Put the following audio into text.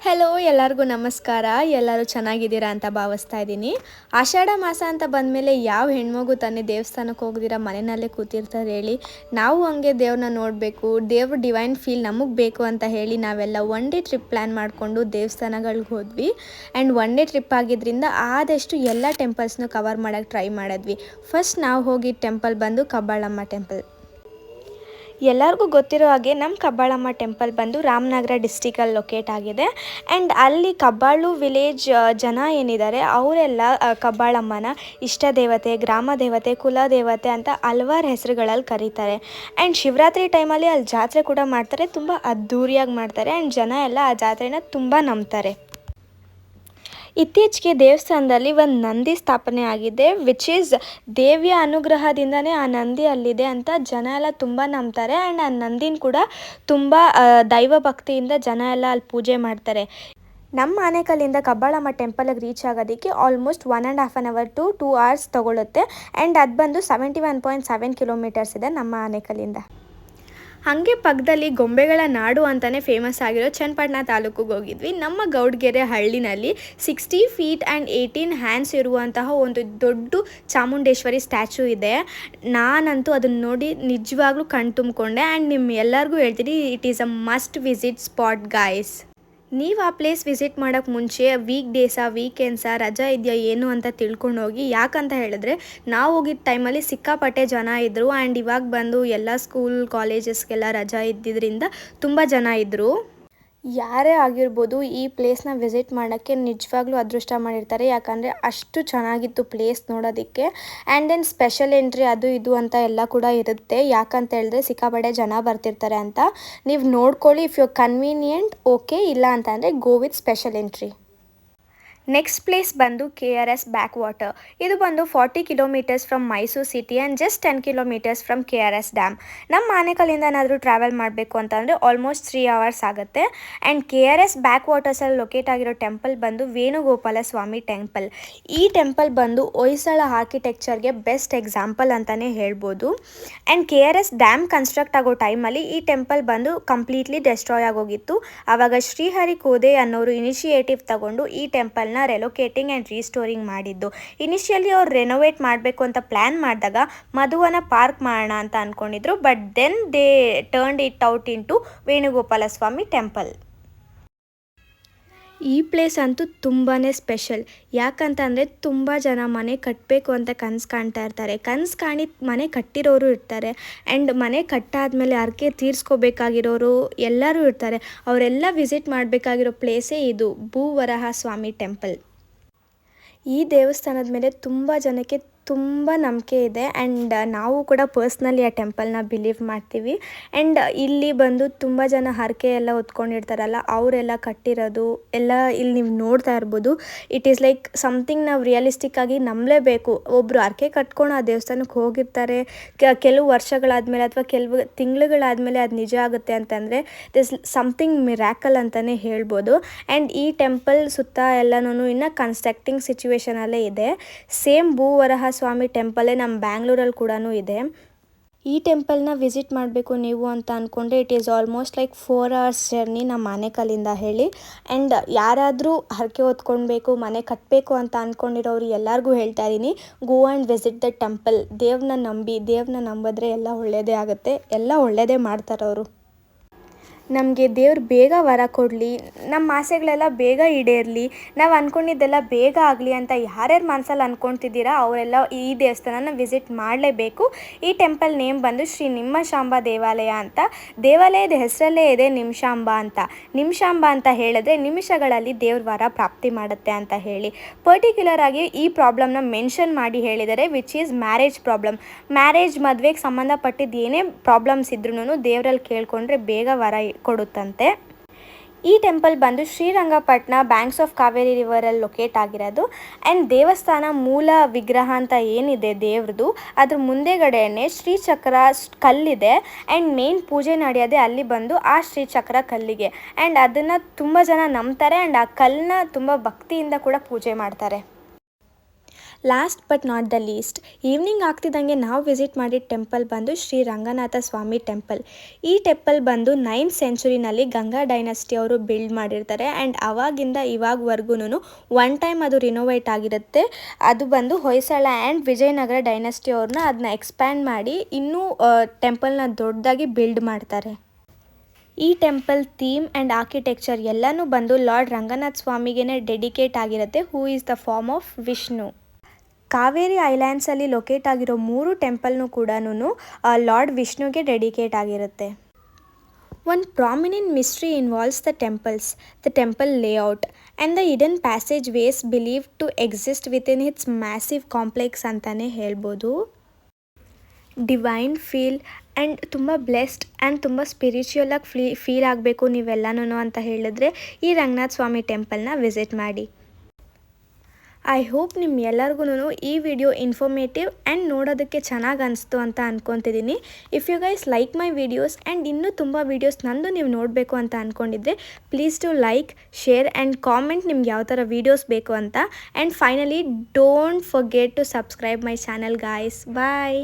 Hello ಎಲ್ಲರಿಗೂ ನಮಸ್ಕಾರ. ಎಲ್ಲರೂ ಚೆನ್ನಾಗಿದ್ದೀರಾ ಅಂತ ಭಾವಿಸ್ತಾ ಇದ್ದೀನಿ. ಆಷಾಢ ಮಾಸ ಅಂತ ಬಂದಮೇಲೆ ಯಾವ ಹೆಣ್ಮಗು ತಾನೇ ದೇವಸ್ಥಾನಕ್ಕೆ ಹೋಗದಿರ ಮನೆಯಲ್ಲೇ ಕೂತಿರ್ತಾರೆ ಹೇಳಿ. ನಾವು ಹಂಗೆ ದೇವ್ರನ್ನ ನೋಡಬೇಕು, ದೇವ್ರ ಡಿವೈನ್ ಫೀಲ್ ನಮಗೆ ಬೇಕು ಅಂತ ಹೇಳಿ ನಾವೆಲ್ಲ ಒನ್ ಡೇ ಟ್ರಿಪ್ ಪ್ಲ್ಯಾನ್ ಮಾಡಿಕೊಂಡು ದೇವಸ್ಥಾನಗಳಿಗೆ ಹೋದ್ವಿ. ಆ್ಯಂಡ್ ಒನ್ ಡೇ ಟ್ರಿಪ್ ಆಗಿದ್ದರಿಂದ ಆದಷ್ಟು ಎಲ್ಲ ಟೆಂಪಲ್ಸ್ನೂ ಕವರ್ ಮಾಡೋಕ್ಕೆ ಟ್ರೈ ಮಾಡಿದ್ವಿ. ಫಸ್ಟ್ ನಾವು ಹೋಗಿದ್ದ ಟೆಂಪಲ್ ಬಂದು ಕಬ್ಬಾಳಮ್ಮ ಟೆಂಪಲ್. ಎಲ್ಲರಿಗೂ ಗೊತ್ತಿರೋ ಹಾಗೆ ನಮ್ಮ ಕಬ್ಬಾಳಮ್ಮ ಟೆಂಪಲ್ ಬಂದು ರಾಮನಗರ ಡಿಸ್ಟಿಕಲ್ಲಿ ಲೊಕೇಟ್ ಆಗಿದೆ. ಆ್ಯಂಡ್ ಅಲ್ಲಿ ಕಬ್ಬಾಳು ವಿಲೇಜ್ ಜನ ಏನಿದ್ದಾರೆ ಅವರೆಲ್ಲ ಕಬ್ಬಾಳಮ್ಮನ ಇಷ್ಟ ದೇವತೆ, ಗ್ರಾಮ ದೇವತೆ, ಕುಲ ದೇವತೆ ಅಂತ ಹಲವಾರು ಹೆಸರುಗಳಲ್ಲಿ ಕರೀತಾರೆ. ಆ್ಯಂಡ್ ಶಿವರಾತ್ರಿ ಟೈಮಲ್ಲಿ ಅಲ್ಲಿ ಜಾತ್ರೆ ಕೂಡ ಮಾಡ್ತಾರೆ, ತುಂಬ ಅದ್ಧೂರಿಯಾಗಿ ಮಾಡ್ತಾರೆ. ಆ್ಯಂಡ್ ಜನ ಎಲ್ಲ ಆ ಜಾತ್ರೆನ ತುಂಬ ನಂಬ್ತಾರೆ. ಇತ್ತೀಚೆಗೆ ದೇವಸ್ಥಾನದಲ್ಲಿ ಒಂದು ನಂದಿ ಸ್ಥಾಪನೆ ಆಗಿದೆ, ವಿಚ್ ಈಸ್ ದೇವಿಯ ಅನುಗ್ರಹದಿಂದನೇ ಆ ನಂದಿ ಅಲ್ಲಿದೆ ಅಂತ ಜನ ಎಲ್ಲ ತುಂಬ ನಂಬ್ತಾರೆ. ಆ್ಯಂಡ್ ಆ ನಂದಿನ ಕೂಡ ತುಂಬ ದೈವ ಭಕ್ತಿಯಿಂದ ಜನ ಎಲ್ಲ ಅಲ್ಲಿ ಪೂಜೆ ಮಾಡ್ತಾರೆ. ನಮ್ಮ ಆನೇಕಲ್ಲಿಂದ ಕಬ್ಬಾಳಮ್ಮ ಟೆಂಪಲ್ಗೆ ರೀಚ್ ಆಗೋದಕ್ಕೆ ಆಲ್ಮೋಸ್ಟ್ 1.5 hour to 2 hours ತೊಗೊಳುತ್ತೆ. ಆ್ಯಂಡ್ ಅದು ಬಂದು 71.7 kilometers ಇದೆ ನಮ್ಮ ಆನೇಕಲ್ಲಿಂದ. ಹಾಗೆ ಪಕ್ಕದಲ್ಲಿ ಗೊಂಬೆಗಳ ನಾಡು ಅಂತಲೇ ಫೇಮಸ್ ಆಗಿರೋ ಚನ್ನಪಟ್ಟಣ ತಾಲೂಕಿಗೆ ಹೋಗಿದ್ವಿ. ನಮ್ಮ ಗೌಡ್ಗೆರೆ ಹಳ್ಳಿನಲ್ಲಿ 60 feet ಆ್ಯಂಡ್ 18 hands ಇರುವಂತಹ ಒಂದು ದೊಡ್ಡ ಚಾಮುಂಡೇಶ್ವರಿ ಸ್ಟ್ಯಾಚು ಇದೆ. ನಾನಂತೂ ಅದನ್ನು ನೋಡಿ ನಿಜವಾಗ್ಲೂ ಕಣ್ ತುಂಬಿಕೊಂಡೆ. ಆ್ಯಂಡ್ ನಿಮ್ಮ ಎಲ್ಲರಿಗೂ ಹೇಳ್ತೀನಿ, it is a must visit spot guys. ನೀವು ಆ ಪ್ಲೇಸ್ ವಿಸಿಟ್ ಮಾಡೋಕ್ಕೆ ಮುಂಚೆ ವೀಕ್ ಡೇಸಾ, ವೀಕೆಂಡ್ಸಾ, ರಜಾ ಇದೆಯಾ ಏನು ಅಂತ ತಿಳ್ಕೊಂಡು ಹೋಗಿ. ಯಾಕಂತ ಹೇಳಿದ್ರೆ ನಾವು ಹೋಗಿದ್ದ ಟೈಮಲ್ಲಿ ಸಿಕ್ಕಾಪಟ್ಟೆ ಜನ ಇದ್ದರು. ಆ್ಯಂಡ್ ಇವಾಗ ಬಂದು ಎಲ್ಲ ಸ್ಕೂಲ್ ಕಾಲೇಜಸ್ಗೆಲ್ಲ ರಜಾ ಇದ್ದಿದ್ದರಿಂದ ತುಂಬ ಜನ ಇದ್ದರು. ಯಾರೇ ಆಗಿರ್ಬೋದು ಈ ಪ್ಲೇಸ್ನ ವಿಸಿಟ್ ಮಾಡೋಕ್ಕೆ ನಿಜವಾಗ್ಲೂ ಅದೃಷ್ಟ ಮಾಡಿರ್ತಾರೆ. ಯಾಕಂದರೆ ಅಷ್ಟು ಚೆನ್ನಾಗಿತ್ತು ಪ್ಲೇಸ್ ನೋಡೋದಕ್ಕೆ. ಆ್ಯಂಡ್ ದೆನ್ ಸ್ಪೆಷಲ್ ಎಂಟ್ರಿ ಅದು ಇದು ಅಂತ ಎಲ್ಲ ಕೂಡ ಇರುತ್ತೆ. ಯಾಕಂತ ಹೇಳಿದ್ರೆ ಸಿಕ್ಕಾಪಟ್ಟೆ ಜನ ಬರ್ತಿರ್ತಾರೆ ಅಂತ. ನೀವು ನೋಡ್ಕೊಳ್ಳಿ, ಇಫ್ ಯು ಕನ್ವೀನಿಯೆಂಟ್ ಓಕೆ, ಇಲ್ಲ ಅಂತಂದರೆ go with special entry. Next place ಬಂದು KRS ಬ್ಯಾಕ್ ವಾಟರ್. ಇದು ಬಂದು 40 kilometers from Mysuru city and just 10 kilometers from KRS dam. ನಮ್ಮ ಆನೇಕಲ್ಲಿಂದ ಏನಾದರೂ ಟ್ರಾವೆಲ್ ಮಾಡಬೇಕು ಅಂತಂದರೆ ಆಲ್ಮೋಸ್ಟ್ 3 hours ಆಗುತ್ತೆ. ಆ್ಯಂಡ್ KRS ಬ್ಯಾಕ್ ವಾಟರ್ಸಲ್ಲಿ ಲೊಕೇಟ್ ಆಗಿರೋ ಟೆಂಪಲ್ ಬಂದು ವೇಣುಗೋಪಾಲ ಸ್ವಾಮಿ ಟೆಂಪಲ್. ಈ ಟೆಂಪಲ್ ಬಂದು ಹೊಯ್ಸಳ ಆರ್ಕಿಟೆಕ್ಚರ್ಗೆ ಬೆಸ್ಟ್ ಎಕ್ಸಾಂಪಲ್ ಅಂತಲೇ ಹೇಳ್ಬೋದು. ಆ್ಯಂಡ್ KRS ಡ್ಯಾಮ್ ಕನ್ಸ್ಟ್ರಕ್ಟ್ ಆಗೋ ಟೈಮಲ್ಲಿ ಈ ಟೆಂಪಲ್ ಬಂದು ಕಂಪ್ಲೀಟ್ಲಿ ಡೆಸ್ಟ್ರಾಯ್ ಆಗೋಗಿತ್ತು. ಆವಾಗ ಶ್ರೀಹರಿ ಕೋದೆ ಅನ್ನೋರು ಇನಿಷಿಯೇಟಿವ್ ತಗೊಂಡು ಈ ಟೆಂಪಲ್ ರೆಲೊಕೇಟಿಂಗ್ ಆ್ಯಂಡ್ ರೀಸ್ಟೋರಿಂಗ್ ಮಾಡಿದ್ದು. ಇನಿಷಿಯಲಿ ಅವ್ರು ರೆನೋವೇಟ್ ಮಾಡಬೇಕು ಅಂತ ಪ್ಲ್ಯಾನ್ ಮಾಡಿದಾಗ ಮಧುವನ ಪಾರ್ಕ್ ಮಾಡೋಣ ಅಂತ ಅಂದ್ಕೊಂಡಿದ್ರು. But then they turned it out into Venugopala Swamy temple. ಈ ಪ್ಲೇಸ್ ಅಂತೂ ತುಂಬಾ ಸ್ಪೆಷಲ್. ಯಾಕಂತಂದರೆ ತುಂಬ ಜನ ಮನೆ ಕಟ್ಟಬೇಕು ಅಂತ ಕನಸು ಕಾಣ್ತಾ ಇರ್ತಾರೆ. ಕನಸು ಕಾಣಿ ಮನೆ ಕಟ್ಟಿರೋರು ಇರ್ತಾರೆ. ಆ್ಯಂಡ್ ಮನೆ ಕಟ್ಟಾದ್ಮೇಲೆ ಹರಕೆ ತೀರಿಸ್ಕೋಬೇಕಾಗಿರೋರು ಎಲ್ಲರೂ ಇರ್ತಾರೆ. ಅವರೆಲ್ಲ ವಿಸಿಟ್ ಮಾಡಬೇಕಾಗಿರೋ ಪ್ಲೇಸೇ ಇದು ಭೂವರಹ ಸ್ವಾಮಿ ಟೆಂಪಲ್. ಈ ದೇವಸ್ಥಾನದ ಮೇಲೆ ತುಂಬ ಜನಕ್ಕೆ ತುಂಬ ನಂಬಿಕೆ ಇದೆ. ಆ್ಯಂಡ್ ನಾವು ಕೂಡ ಪರ್ಸ್ನಲಿ ಆ ಟೆಂಪಲ್ನ ಬಿಲೀವ್ ಮಾಡ್ತೀವಿ. ಆ್ಯಂಡ್ ಇಲ್ಲಿ ಬಂದು ತುಂಬ ಜನ ಹರಕೆ ಎಲ್ಲ ಹೊತ್ಕೊಂಡಿರ್ತಾರಲ್ಲ, ಅವರೆಲ್ಲ ಕಟ್ಟಿರೋದು ಎಲ್ಲ ಇಲ್ಲಿ ನೀವು ನೋಡ್ತಾ ಇರ್ಬೋದು. ಇಟ್ ಈಸ್ ಲೈಕ್ ಸಮಥಿಂಗ್ ನಾವು ರಿಯಲಿಸ್ಟಿಕ್ ಆಗಿ ನಂಬಲೇಬೇಕು. ಒಬ್ಬರು ಹರಕೆ ಕಟ್ಕೊಂಡು ಆ ದೇವಸ್ಥಾನಕ್ಕೆ ಹೋಗಿರ್ತಾರೆ, ಕೆಲವು ವರ್ಷಗಳಾದಮೇಲೆ ಅಥವಾ ಕೆಲವು ತಿಂಗಳುಗಳಾದಮೇಲೆ ಅದು ನಿಜ ಆಗುತ್ತೆ ಅಂತಂದರೆ ದಿಸ್ ಸಮಥಿಂಗ್ ಮಿರಾಕಲ್ ಅಂತಲೇ ಹೇಳ್ಬೋದು. ಆ್ಯಂಡ್ ಈ ಟೆಂಪಲ್ ಸುತ್ತ ಎಲ್ಲನೂ ಇನ್ನೂ ಕನ್ಸ್ಟ್ರಕ್ಟಿಂಗ್ ಸಿಚುವೇಶನಲ್ಲೇ ಇದೆ. ಸೇಮ್ ಭೂವರಹ ಸ್ವಾಮಿ ಟೆಂಪಲ್ಲೇ ನಮ್ಮ ಬ್ಯಾಂಗ್ಳೂರಲ್ಲಿ ಕೂಡ ಇದೆ. ಈ ಟೆಂಪಲ್ನ ವಿಸಿಟ್ ಮಾಡಬೇಕು ನೀವು ಅಂತ ಅಂದ್ಕೊಂಡ್ರೆ it is almost like 4 hours journey ನಮ್ಮ ಆನೇಕಲ್ಲಿಂದ ಹೇಳಿ. ಆ್ಯಂಡ್ ಯಾರಾದರೂ ಹರಕೆ ಹೊತ್ಕೊಳ್ಬೇಕು, ಮನೆ ಕಟ್ಟಬೇಕು ಅಂತ ಅಂದ್ಕೊಂಡಿರೋರು ಎಲ್ಲರಿಗೂ ಹೇಳ್ತಾ ಇದ್ದೀನಿ, go and visit the temple. ದೇವ್ರನ್ನ ನಂಬಿದ್ರೆ ಎಲ್ಲ ಒಳ್ಳೆಯದೇ ಆಗುತ್ತೆ, ಎಲ್ಲ ಒಳ್ಳೆಯದೇ ಮಾಡ್ತಾರೆ ಅವರು. ನಮಗೆ ದೇವ್ರು ಬೇಗ ವರ ಕೊಡಲಿ, ನಮ್ಮ ಆಸೆಗಳೆಲ್ಲ ಬೇಗ ಈಡೇರಲಿ, ನಾವು ಅಂದ್ಕೊಂಡಿದ್ದೆಲ್ಲ ಬೇಗ ಆಗಲಿ ಅಂತ ಯಾರ್ಯಾರು ಮನಸ್ಸಲ್ಲಿ ಅಂದ್ಕೊಳ್ತಿದ್ದೀರಾ ಅವರೆಲ್ಲ ಈ ದೇವಸ್ಥಾನನ ವಿಸಿಟ್ ಮಾಡಲೇಬೇಕು. ಈ ಟೆಂಪಲ್ ನೇಮ್ ಬಂದು ಶ್ರೀ ನಿಮ್ಷಾಂಬ ದೇವಾಲಯ ಅಂತ. ದೇವಾಲಯದ ಹೆಸರಲ್ಲೇ ಇದೆ ನಿಮ್ಷಾಂಬ ಅಂತ. ನಿಮ್ಷಾಂಬ ಅಂತ ಹೇಳಿದ್ರೆ ನಿಮಿಷಗಳಲ್ಲಿ ದೇವ್ರ ವರ ಪ್ರಾಪ್ತಿ ಮಾಡುತ್ತೆ ಅಂತ ಹೇಳಿ. ಪರ್ಟಿಕ್ಯುಲರ್ ಆಗಿ ಈ ಪ್ರಾಬ್ಲಮ್ನ ಮೆನ್ಷನ್ ಮಾಡಿ ಹೇಳಿದ್ದಾರೆ, which is marriage problem. Marriage ಮದುವೆಗೆ ಸಂಬಂಧಪಟ್ಟಿದ್ದು ಏನೇ ಪ್ರಾಬ್ಲಮ್ಸ್ ಇದ್ರೂ ದೇವರಲ್ಲಿ ಕೇಳಿಕೊಂಡ್ರೆ ಬೇಗ ವರ ಕೊಡುತ್ತಂತೆ. ಈ ಟೆಂಪಲ್ ಬಂದು ಶ್ರೀರಂಗಪಟ್ಟಣ ಬ್ಯಾಂಕ್ಸ್ ಆಫ್ ಕಾವೇರಿ ರಿವರಲ್ಲಿ ಲೊಕೇಟ್ ಆಗಿರೋದು. ಆ್ಯಂಡ್ ದೇವಸ್ಥಾನ ಮೂಲ ವಿಗ್ರಹ ಅಂತ ಏನಿದೆ ದೇವ್ರದ್ದು, ಅದ್ರ ಮುಂದೆಗಡೆಯೇ ಶ್ರೀಚಕ್ರ ಕಲ್ಲಿದೆ. ಆ್ಯಂಡ್ ಮೇನ್ ಪೂಜೆ ನಡೆಯೋದೆ ಅಲ್ಲಿ ಬಂದು ಆ ಶ್ರೀಚಕ್ರ ಕಲ್ಲಿಗೆ. ಆ್ಯಂಡ್ ಅದನ್ನು ತುಂಬ ಜನ ನಂಬ್ತಾರೆ. ಆ್ಯಂಡ್ ಆ ಕಲ್ಲನ್ನ ತುಂಬ ಭಕ್ತಿಯಿಂದ ಕೂಡ ಪೂಜೆ ಮಾಡ್ತಾರೆ. Last but not the least, evening ಆಗ್ತಿದ್ದಂಗೆ ನಾವು ವಿಸಿಟ್ ಮಾಡಿದ ಟೆಂಪಲ್ ಬಂದು ಶ್ರೀ ರಂಗನಾಥ ಸ್ವಾಮಿ ಟೆಂಪಲ್. ಈ ಟೆಂಪಲ್ ಬಂದು 9th ಸೆಂಚುರಿನಲ್ಲಿ ಗಂಗಾ ಡೈನಸ್ಟಿ ಅವರು ಬಿಲ್ಡ್ ಮಾಡಿರ್ತಾರೆ ಆ್ಯಂಡ್ ಅವಾಗಿಂದ ಇವಾಗವರೆಗೂ ಒನ್ ಟೈಮ್ ಅದು ರಿನೋವೇಟ್ ಆಗಿರುತ್ತೆ. ಅದು ಬಂದು ಹೊಯ್ಸಳ ಆ್ಯಂಡ್ ವಿಜಯನಗರ ಡೈನಸ್ಟಿ ಅವ್ರನ್ನ ಅದನ್ನ ಎಕ್ಸ್ಪ್ಯಾಂಡ್ ಮಾಡಿ ಇನ್ನೂ ಟೆಂಪಲ್ನ ದೊಡ್ಡದಾಗಿ ಬಿಲ್ಡ್ ಮಾಡ್ತಾರೆ. ಈ ಟೆಂಪಲ್ ಥೀಮ್ ಆ್ಯಂಡ್ ಆರ್ಕಿಟೆಕ್ಚರ್ ಎಲ್ಲನೂ ಬಂದು ಲಾರ್ಡ್ ರಂಗನಾಥ್ ಸ್ವಾಮಿಗೇ ಡೆಡಿಕೇಟ್ ಆಗಿರುತ್ತೆ, who is the form of Vishnu. ಕಾವೇರಿ ಐಲ್ಯಾಂಡ್ಸಲ್ಲಿ ಲೊಕೇಟ್ ಆಗಿರೋ 3 ಟೆಂಪಲ್ನೂ ಕೂಡ ಲಾರ್ಡ್ ವಿಷ್ಣುಗೆ ಡೆಡಿಕೇಟ್ ಆಗಿರುತ್ತೆ. One prominent mystery involves the temples, the temple layout, and the hidden passageways believed to exist within its massive complex ಅಂತಾನೆ ಹೇಳ್ಬೋದು. ಡಿವೈನ್ ಫೀಲ್ ಆ್ಯಂಡ್ ತುಂಬ ಬ್ಲೆಸ್ಡ್ ಆ್ಯಂಡ್ ತುಂಬ ಸ್ಪಿರಿಚುವಲಾಗಿ ಫೀಲ್ ಆಗಬೇಕು ನೀವೆಲ್ಲನೂ ಅಂತ ಹೇಳಿದ್ರೆ ಈ ರಂಗನಾಥ ಸ್ವಾಮಿ ಟೆಂಪಲ್ನ ವಿಸಿಟ್ ಮಾಡಿ. ಐ ಹೋಪ್ ಎಲ್ಲರಿಗೂ ಈ ವಿಡಿಯೋ ಇನ್ಫಾರ್ಮೇಟಿವ್ ಆ್ಯಂಡ್ ನೋಡೋದಕ್ಕೆ ಚೆನ್ನಾಗಿ ಅನಿಸ್ತು ಅಂತ ಅಂದ್ಕೊತಿದ್ದೀನಿ. If you guys like my videos and ಇನ್ನೂ ತುಂಬ ವೀಡಿಯೋಸ್ ನಂದು ನೀವು ನೋಡಬೇಕು ಅಂತ ಅಂದ್ಕೊಂಡಿದ್ರೆ please to like, share and comment ನಿಮ್ಗೆ ಯಾವ ಥರ ವೀಡಿಯೋಸ್ ಬೇಕು ಅಂತ. And finally don't forget to subscribe my channel guys. Bye.